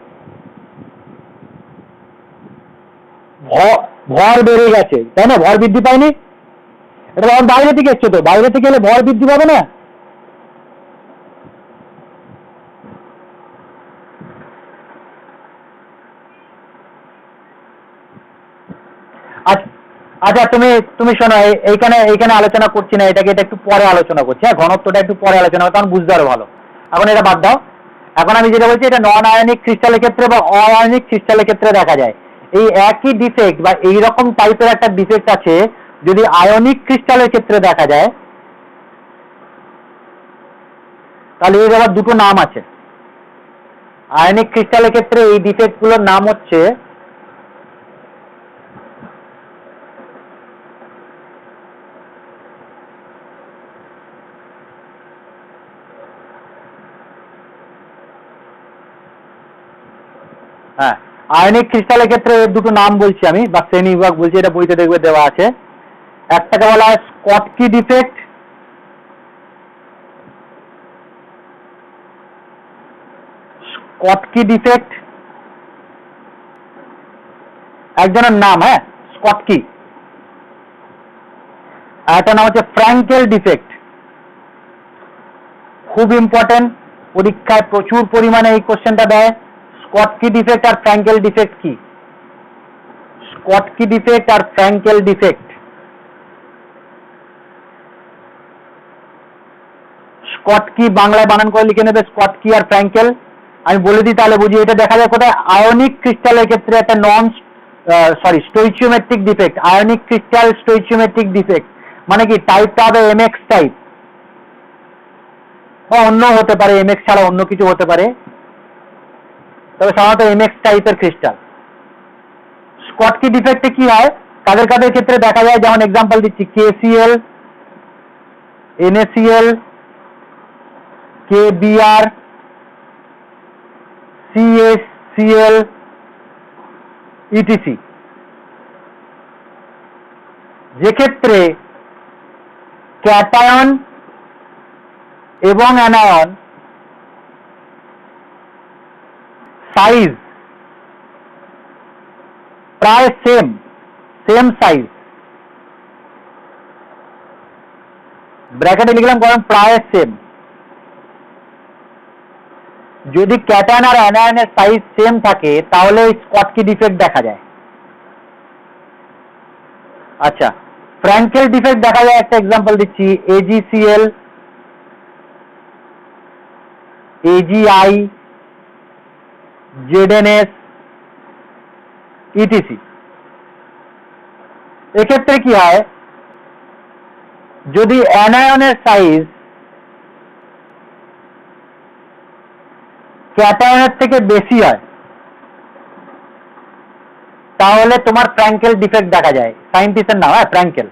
ভর বেড়ে গেছে, তাই না? ভর বৃদ্ধি পায়নি? এটা তখন বাইরে থেকে এসছে, তো বাইরে থেকে এলে ভর বৃদ্ধি পাবে না? আচ্ছা তুমি শোনো, এইখানে আলোচনা করছি না, এটা একটু পরে আলোচনা করছি। হ্যাঁ, ঘনত্বটা একটু পরে আলোচনা করতে, তখন বুঝতে আরো ভালো। এখন এটা বাদ দাও। এখন আমি যেটা বলছি, এটা নন আয়নিক ক্রিস্টালের ক্ষেত্রে বা অআয়নিক ক্রিস্টালের ক্ষেত্রে দেখা যায়। এই একই ডিফেক্ট বা এইরকম টাইপের একটা ডিফেক্ট আছে যদি আয়নিক ক্রিস্টালের ক্ষেত্রে দেখা যায়, তাহলে এর আবার দুটো নাম আছে। আয়নিক ক্রিস্টালের ক্ষেত্রে এই ডিফেক্ট গুলোর নাম হচ্ছে হ্যাঁ, আয়নিক ক্রিস্টালের ক্ষেত্রে এর দুটো নাম বলছি আমি, বা শ্রেণী বিভাগ বলছি, এটা বইতে দেখবে দেওয়া আছে। একটাকে বলা হয় স্কটকি ডিফেক্ট, স্কটকি ডিফেক্ট একজনের নাম, হ্যাঁ, স্কটকি। আর একটা নাম হচ্ছে ফ্র্যাঙ্কেল ডিফেক্ট। খুব ইম্পর্টেন্ট, পরীক্ষায় প্রচুর পরিমাণে এই কোশ্চেনটা দেয়। স্কটকি ডিফেক্ট আর ফ্র্যাঙ্কেল ডিফেক্ট কি? স্কটকি ডিফেক্ট আর ফ্র্যাঙ্কেল ডিফেক্ট। স্কটকি বাংলায় বানান করে লিখে নেবে, স্কটকি আর ফ্র্যাঙ্কেল। আমি বলে দিই তাহলে বুঝি। এটা দেখা যায় কোথায়? আয়নিক ক্রিস্টালের ক্ষেত্রে একটা স্টোইচিওমেট্রিক ডিফেক্ট। আয়নিক ক্রিস্টাল স্টোইচিওমেট্রিক ডিফেক্ট মানে কি? টাইপটা হবে এমএক্স টাইপ, বা অন্য হতে পারে, এমএক্স ছাড়া অন্য কিছু হতে পারে, তবে সাধারণত এমএক্স টাইপের ক্রিস্টাল। স্কটকি ডিফেক্টে কি হয়, কাদের কাদের ক্ষেত্রে দেখা যায়? যেমন এক্সাম্পল দিচ্ছি, কেসিএল, এনএসিএল, কেবিআর, সিএসসিএল, ইটিসি। যে ক্ষেত্রে ক্যাটায়ন এবং অ্যানায়ন, সাইজ, এবং রেশিও, এগুলো একই থাকে, তাহলে সেটাকে বলা হয় স্কটকি ডিফেক্ট। প্রায় সেম সাইজ, ব্র্যাকেটে লিখলাম কারণ প্রায় সেম। যদি ক্যাটায়ন আর অ্যানায়নের সাইজ সেম থাকে তাহলে স্কটকি ডিফেক্ট দেখা যায়। আচ্ছা, ফ্র্যাঙ্কেল ডিফেক্ট দেখা যায়, একটা এক্সাম্পল দিচ্ছি, AgCl, AgI, ZnS, etc। এক্ষেত্রে কি হয়, যদি অ্যানায়নের সাইজ ক্যাটায়নের থেকে বেশি হয় তাহলে তোমার ফ্র্যাঙ্কেল ডিফেক্ট দেখা যায়। সায়েন্টিস্টের নাম ফ্র্যাঙ্কেল।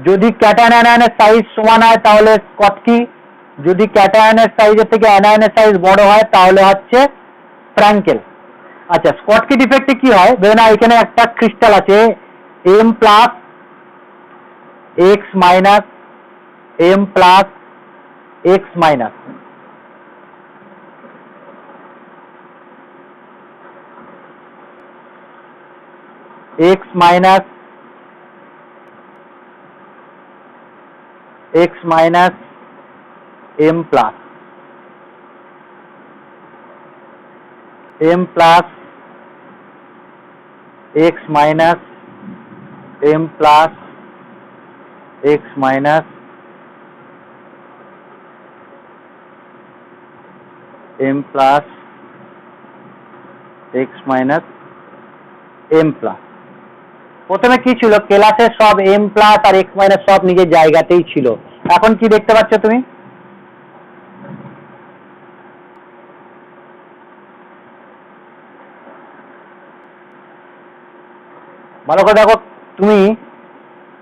যদি ক্যাটায়ন অ্যানায়নের সাইজ সমান হয় তাহলে স্কটকি, যদি ক্যাটায়নের সাইজের থেকে অ্যানায়নের সাইজ বড় হয় তাহলে হচ্ছে ফ্র্যাঙ্কেল। আচ্ছা, স্কটকি ডিফেক্টে কি হয়, ধরে না এখানে একটা ক্রিস্টাল আছে M plus X minus M plus X minus, X minus X minus M plus M plus X minus M plus X minus M plus X minus M plus. প্রথমে কি ছিল, ক্লাসে সব M প্লাস আর X minus সব নিজের জায়গাতেই ছিল। এখন কি দেখতে পাচ্ছ তুমি, ভালো করে দেখো, তুমি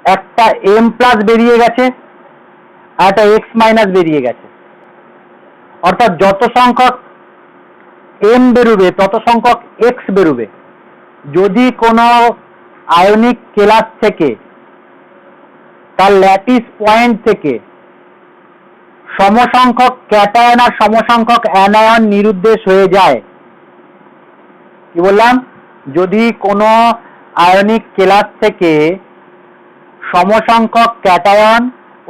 একটা M প্লাস বেরিয়ে গেছে আর একটা X মাইনাস বেরিয়ে গেছে, অর্থাৎ যত সংখ্যক M বেরোবে তত সংখ্যক X বেরোবে। যদি কোনো আয়নিক ক্লাস থেকে তার ল্যাটিস পয়েন্ট থেকে সমসংখ্যক ক্যাটায়ন আর সমসংখ্যক অ্যানায়ন নিরুদ্দেশ হয়ে যায়, কি বললাম, যদি কোনো আয়নিক ক্লাস থেকে সমসংখ্যক ক্যাটায়ন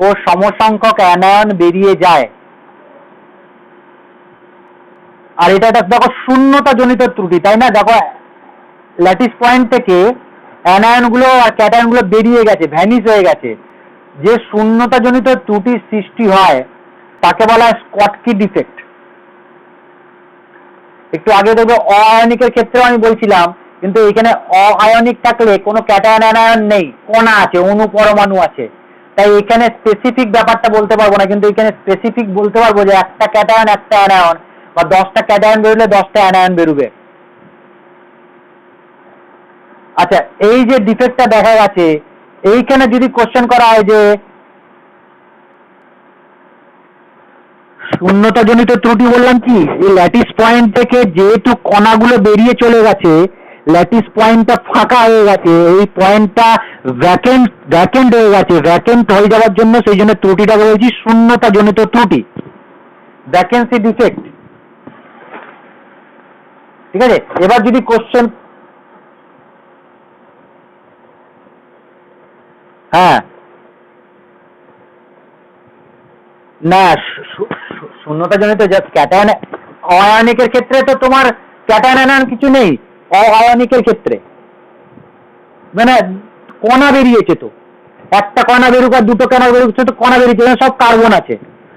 ও সমসংখ্যক অ্যানায়ন বেরিয়ে যায়, আর এটা দেখো শূন্যতা জনিত ত্রুটি, তাই না, দেখো ল্যাটিস পয়েন্ট থেকে অ্যানায়ন গুলো আর ক্যাটায়ন গুলো বেরিয়ে গেছে, ভ্যানিশ হয়ে গেছে, যে শূন্যতা জনিত ত্রুটির সৃষ্টি হয় তাকে বলা হয় স্কটকি ডিফেক্ট। একটু আগে দেখবে অআয়নিকের ক্ষেত্রেও আমি বলছিলাম, কিন্তু এখানে অআয়নিক থাকলে কোনো ক্যাটায়ন অ্যানায়ন নেই, কণা আছে, অণু পরমাণু আছে, তাই এখানে স্পেসিফিক ব্যাপারটা বলতে পারবো না, কিন্তু এখানে স্পেসিফিক বলতে পারবো যে একটা ক্যাটায়ন একটা অ্যানায়ন, বা 10টা ক্যাটায়ন বেরোলে 10টা অ্যানায়ন বেরোবে। আচ্ছা, এই যে ডিফেক্টটা দেখা গেছে, এইখানে যদি কোশ্চেন করা হয় যে শূন্যতা জনিত ত্রুটি বললাম কি, এই ল্যাটিস পয়েন্ট থেকে যেহেতু কণাগুলো বেরিয়ে চলে গেছে, ল্যাটিস পয়েন্টটা ফাঁকা হয়ে গেছে, এই পয়েন্টটা ভ্যাকেন্ট হয়ে গেছে, ভ্যাকেন্ট হয়ে যাওয়ার জন্য সেই জন্য ত্রুটিটাকে বলছি শূন্যতা জনিত ত্রুটি, ভ্যাকেন্সি ডিফেক্ট। ঠিক আছে, এবার যদি কোশ্চেন, হ্যাঁ না, শূন্যতা জনিত ক্যাটায়ন অআয়নিকের ক্ষেত্রে তো তোমার ক্যাটায়ন অ্যানায়ন কিছু নেই, অআয়নিকের ক্ষেত্রে মানে কণা বেরিয়েছে, তো একটা কণা বেরুক আর দুটো কণা বেরুক, তো কণা বেরিয়েছে, সব কার্বন আছে,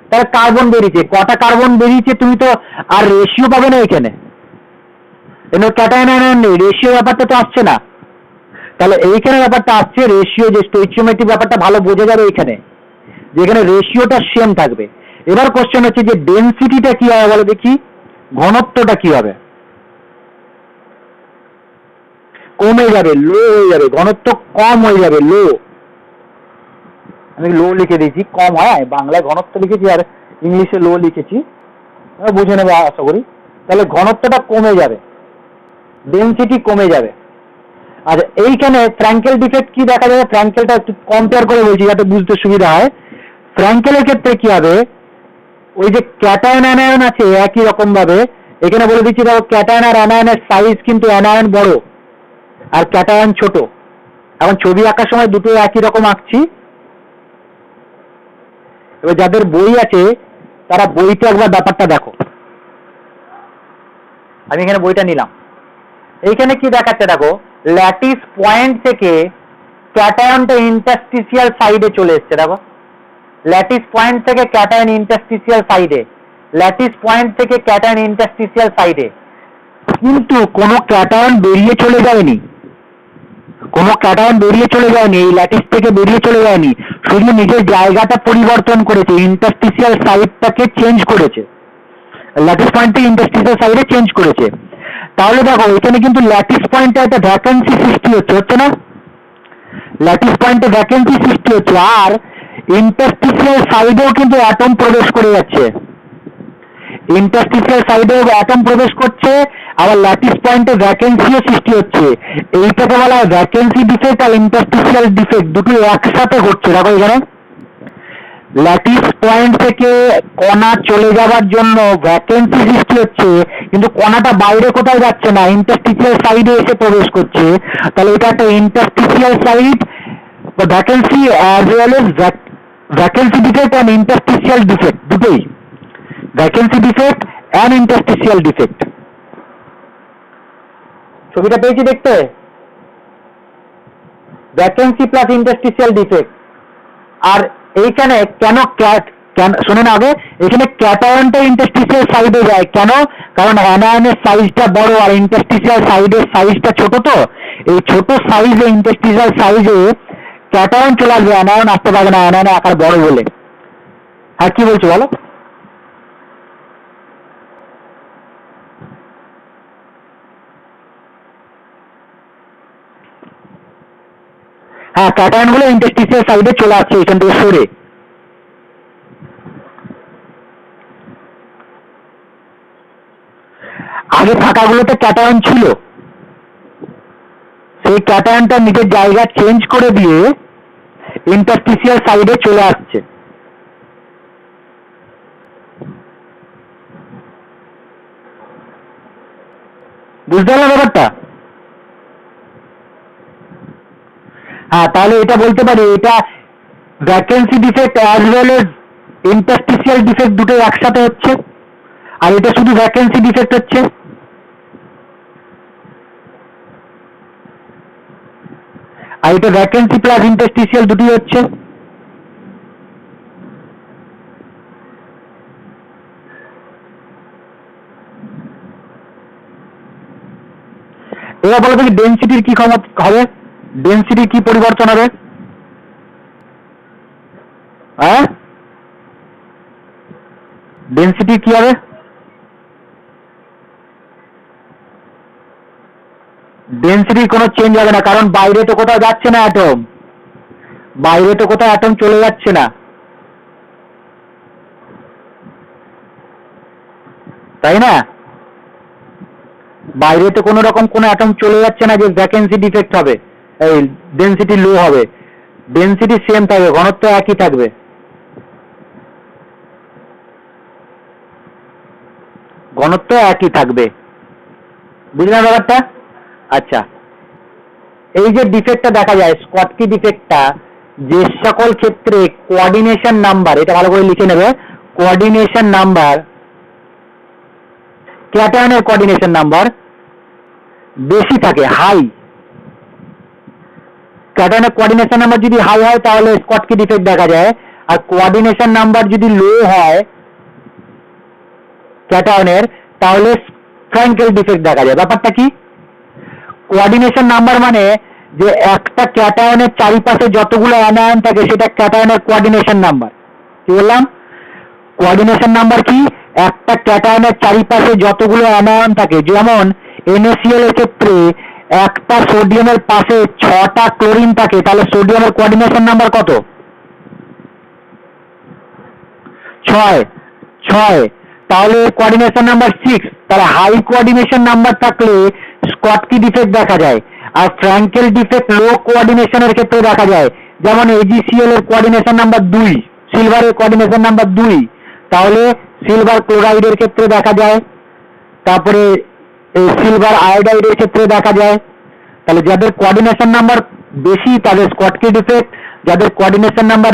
তাহলে কার্বন বেরিয়েছে, কটা কার্বন বেরিয়েছে তুমি তো আর রেশিও পাবে না এখানে, ক্যাটায়ন অ্যানায়ন নেই, রেশিও ব্যাপারটা তো আসছে না, তাহলে এইখানে ব্যাপারটা আসছে রেশিও, যে স্টোইচিওমেট্রিক ব্যাপারটা ভালো বোঝা যাবে এখানে, যেখানে রেশিওটা সেম থাকবে। এবার কোশ্চেন হচ্ছে যে ডেনসিটিটা কি হবে বলো দেখি, ঘনত্বটা কি হবে, কমে যাবে, লো হয়ে যাবে, ঘনত্ব কম হয়ে যাবে, লো, আমি লো লিখে দিয়েছি, কম হয়, বাংলায় ঘনত্ব লিখেছি আর ইংলিশে লো লিখেছি, বুঝে নেবে আশা করি। তাহলে ঘনত্বটা কমে যাবে, ডেনসিটি কমে যাবে। আর এইখানে ফ্র্যাঙ্কেল ডিফেক্ট কি দেখা যাবে, ফ্র্যাঙ্কেলটা একটু কম্পেয়ার করে বলছি যাতে বুঝতে সুবিধা হয়। ফ্র্যাঙ্কেলের ক্ষেত্রে কি হবে, ওই যে ক্যাটায়ন অ্যানায়ন আছে একই রকম ভাবে এখানে বলে দিচ্ছি, দেখো ক্যাটায়ন আর অ্যানায়নের সাইজ কিন্তু অ্যানায়ন বড়, আর ক্যাটায়ন ছোট। এখন ছবি আঁকার সময় দুটো একই রকম আঁকছি। এবার যাদের বই আছে তারা বইতে একবার ব্যাপারটা দেখো। আমি এখানে বইটা নিলাম, এইখানে কি দেখাচ্ছে দেখো, ল্যাটিস পয়েন্ট থেকে ক্যাটায়নটা ইন্টারস্টিসিয়াল সাইডে চলে এসছে। দেখো ল্যাটিস পয়েন্ট থেকে ক্যাটায়ন ইন্টারস্টিসিয়াল সাইডে, ল্যাটিস পয়েন্ট থেকে ক্যাটায়ন ইন্টারস্টিসিয়াল সাইডে, কিন্তু কোনো ক্যাটায়ন বেরিয়ে চলে যায়নি, কোনো ক্যাটায়ন বেরিয়ে চলে যায়নি, এই ল্যাটিস থেকে বেরিয়ে চলে যায়নি, শুধু নিজের জায়গাটা পরিবর্তন করেছে, ইন্টারস্টিসিয়াল সাইডটাকে চেঞ্জ করেছে, ল্যাটিস পয়েন্ট থেকে ইন্টারস্টিসিয়াল সাইডে চেঞ্জ করেছে। তাহলে দেখো এখানে কিন্তু ল্যাটিস পয়েন্টে একটা ভ্যাকেন্সি সৃষ্টি হচ্ছে না? ল্যাটিস পয়েন্টে ভ্যাকেন্সি সৃষ্টি হচ্ছে, আর ইন্টারস্টিসিয়াল সাইডেও কিন্তু অ্যাটম প্রবেশ করে যাচ্ছে, ইন্টারস্টিসিয়াল সাইডেও অ্যাটম প্রবেশ করছে, আবার ল্যাটিস পয়েন্টে ভ্যাকেন্সিও সৃষ্টি হচ্ছে। এইটাকে বলা হয় ভ্যাকেন্সি ডিফেক্ট আর ইন্টারস্টিসিয়াল ডিফেক্ট, দুটো একসাথে ঘটছে। দেখো এখানে ল্যাটিস পয়েন্ট থেকে কণা চলে যাওয়ার জন্য ভ্যাকেন্সি সৃষ্টি হচ্ছে, কিন্তু কণাটা বাইরে কোথাও যাচ্ছে না, ইন্টারস্টিসিয়াল সাইডে এসে প্রবেশ করছে। তাহলে এটা একটা interstitial site vacancy as well as vacancy defect and interstitial defect, দুটোই vacancy defect and interstitial defect. ছবিটা পেয়েছি দেখতে, ভ্যাকেন্সি প্লাস ইন্টারস্টিসিয়াল ডিফেক্ট। আর এইখানে কেন শোনেন আগে, এখানে ক্যাটায়নটা ইন্টারস্টিসিয়াল সাইডে যায় কেন? কারণ অ্যানায়নের সাইজটা বড় আর ইন্টারস্টিসিয়াল সাইডের সাইজটা ছোট, তো এই ছোট সাইজে ইন্টারস্টিসিয়াল সাইজে ক্যাটায়ন চলে আসবে, অ্যানায়ন আসতে পারবে না, অ্যানায়নের আকার বড় বলে। হ্যাঁ কি বলছো বলো? হ্যাঁ ক্যাটায়ন গুলো ইন্টারস্টিসিয়াল সাইডে চলে আসছে এখান থেকে সরে। আগে ফাঁকাগুলোতে ক্যাটায়ন ছিল, সেই ক্যাটায়নটা নিজের জায়গা চেঞ্জ করে দিয়ে ইন্টারস্টিসিয়াল সাইডে চলে আসছে। বুঝতে পারলাম ব্যাপারটা? হ্যাঁ তাহলে এটা বলতে পারি, এটা vacancy defect as well as interstitial defect দুটো একসাথে হচ্ছে, আর এটা শুধু ভ্যাকেন্সি ডিফেক্ট হচ্ছে। আর এটা ভ্যাকেন্সি প্লাস ইন্টারস্টিসিয়াল দুটোই হচ্ছে। এবার বলো দেখি ডেনসিটির কি ক্ষমতা হবে, ডেনসিটির কি পরিবর্তন হবে? হ্যাঁ ডেনসিটি কি হবে? ডেনসিটির কোনো চেঞ্জ হবে না, কারণ বাইরে তো কোথাও যাচ্ছে না অ্যাটম, বাইরে তো কোথাও অ্যাটম চলে যাচ্ছে না, তাই না? বাইরে তো কোনো রকম কোনো অ্যাটম চলে যাচ্ছে না যে ভ্যাকেন্সি ডিফেক্ট হবে, এই ডেনসিটি লো হবে, ডেনসিটি সেম থাকবে, ঘনত্ব একই থাকবে, ঘনত্ব একই থাকবে। বুঝলেন ব্যাপারটা? আচ্ছা, এই যে ডিফেক্টটা দেখা যায় স্কটকি ডিফেক্টটা, যে সকল ক্ষেত্রে কোঅর্ডিনেশন নাম্বার, এটা ভালো করে লিখে নেবে, কোঅর্ডিনেশন নাম্বার, ক্যাটায়নের কোঅর্ডিনেশন নাম্বার বেশি থাকে, হাই, ক্যাটায়নের কোঅর্ডিনেশন নাম্বার যদি হাই হয় তাহলে স্কটকি ডিফেক্ট দেখা যায়, আর কোঅর্ডিনেশন নাম্বার যদি লো হয় ক্যাটায়নের তাহলে ফ্র্যাঙ্কেল ডিফেক্ট দেখা যায়। ব্যাপারটা কি? কোঅর্ডিনেশন নাম্বার মানে যে একটা ক্যাটায়নের চারিপাশে যতগুলো অ্যানায়ন থাকে সেটা ক্যাটায়নের কোঅর্ডিনেশন নাম্বার। কি বললাম? কোঅর্ডিনেশন নাম্বার কি? একটা ক্যাটায়নের চারিপাশে যতগুলো অ্যানায়ন থাকে, যেমন NaCl এর ক্ষেত্রে একটা সোডিয়ামের পাশে 6টা ক্লোরিন থাকে, তাহলে সোডিয়ামের কোঅর্ডিনেশন নাম্বার কত? 6। তাহলে কোঅর্ডিনেশন নাম্বার 6। তাহলে হাই কোঅর্ডিনেশন নাম্বার থাকলে স্কটকি ডিফেক্ট দেখা যায়, আর ফ্র্যাঙ্কেল ডিফেক্ট লো কোঅর্ডিনেশনের ক্ষেত্রে দেখা যায়, যেমন AgCl এর কোঅর্ডিনেশন নাম্বার 2, সিলভারের কোঅর্ডিনেশন নাম্বার 2, তাহলে সিলভার ক্লোরাইডের ক্ষেত্রে দেখা যায়, তারপরে সিলভার আয়োডাইডের ক্ষেত্রে দেখা যায়, তাহলে যাদের কোঅর্ডিনেশন নাম্বার বেশি তাদের স্কটকি ডিফেক্ট, যাদের কোঅর্ডিনেশন নাম্বার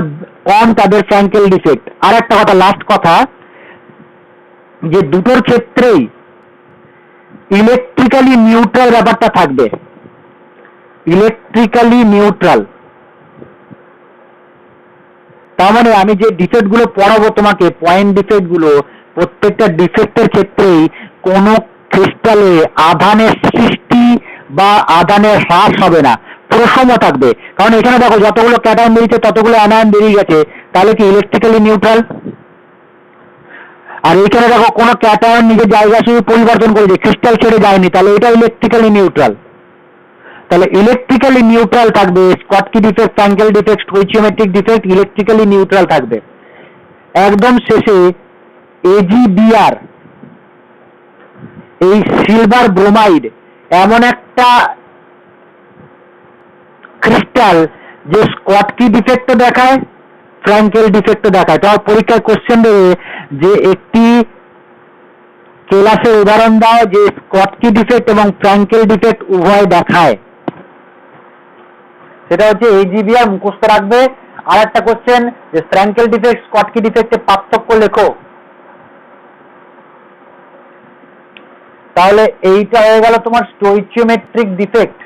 কম তাদের ফ্র্যাঙ্কেল ডিফেক্ট। আর একটা কথা, লাস্ট কথা, যে দুটোর ক্ষেত্রেই ইলেকট্রিক্যালি নিউট্রাল ব্যাপারটা থাকবে, ইলেকট্রিক্যালি নিউট্রাল। তার মানে আমি যে ডিফেক্ট গুলো পড়াবো তোমাকে, পয়েন্ট ডিফেক্ট গুলো, প্রত্যেকটা ডিফেক্টের ক্ষেত্রেই কোনো ক্রিস্টালে আধানের সৃষ্টি বা আধানের হ্রাস হবে না, প্রসম থাকবে। কারণ এখানে দেখো যতগুলো ক্যাটায়ন বেরিয়েছে ততগুলো অ্যানায়ন বেরিয়ে গেছে, তাহলে কি ইলেকট্রিক্যালি নিউট্রাল। আর এইখানে দেখো কোনো ক্যাটায়ন নিজের জায়গা শুধু পরিবর্তন করেছে, ক্রিস্টাল ছেড়ে যায়নি, তাহলে এটা ইলেকট্রিক্যালি নিউট্রাল। তাহলে ইলেকট্রিক্যালি নিউট্রাল থাকবে, Schottky defect, Frenkel defect, stoichiometric defect electrically neutral থাকবে। একদম শেষে এজিবিআর, এই সিলভার ব্রোমাইড এমন একটা ক্রিস্টাল যে স্কটকি ডিফেক্টও দেখায়, ফ্র্যাঙ্কেল ডিফেক্টও দেখায়। তোমার পরীক্ষায় কোশ্চেন দেবে যে একটি ক্লাসের উদাহরণ দাও যে স্কটকি ডিফেক্ট এবং ফ্র্যাঙ্কেল ডিফেক্ট উভয় দেখায়, সেটা হচ্ছে এইচজিবিআর, মুখস্থ রাখবে। আর একটা কোশ্চেন যে ফ্র্যাঙ্কেল ডিফেক্ট স্কটকি ডিফেক্টের পার্থক্য লেখো। তাহলে এইটা হয়ে গেল তোমার স্টোইচিওমেট্রিক ডিফেক্ট।